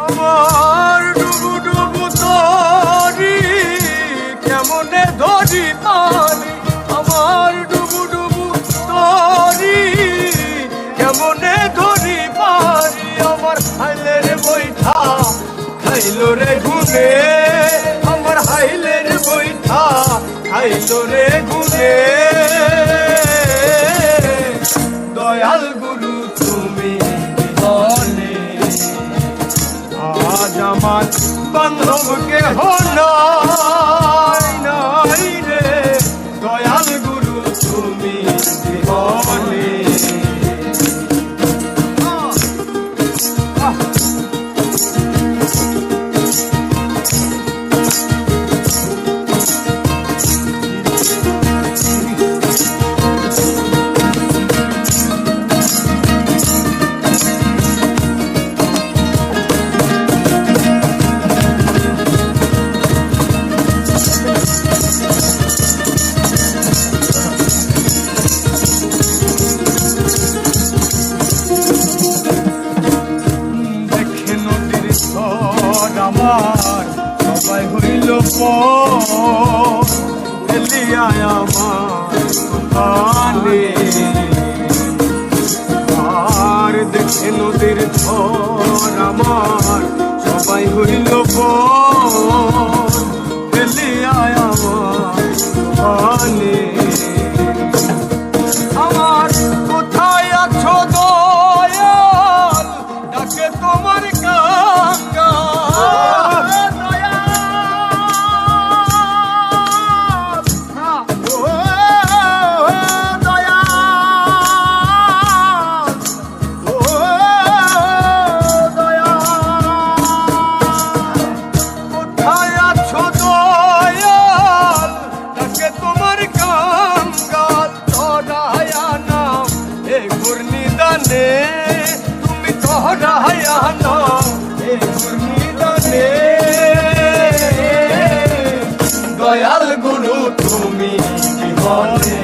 আমার ডুবু ডুবু তরি কেমনে ধরি পানি, আমার ডুবু ডুবু তরি কেমনে ধরি পানি। আমার হাইলের বৈঠা খাইলো রে গুনে, আমার হাইলের বৈঠা খাইলো রে গুনে। দয়াল গুরু তুমি বলে আজ আমার বান্ধবকে নাই নাই রে। দয়াল গুরু তুমি বলে আমার সবাই হইল পলিয়ায় আমার কানে। আর দেখে নদীর ধর আমার সবাই হইল পলিয়ায় আমার কানে। আমার কোথায় আছো দয়াল ডাকে তোমার গঙ্গা। তুমি ধরায়া নাও এ ঘূর্ণিদানে। দয়াল গুরু তুমি জীবনে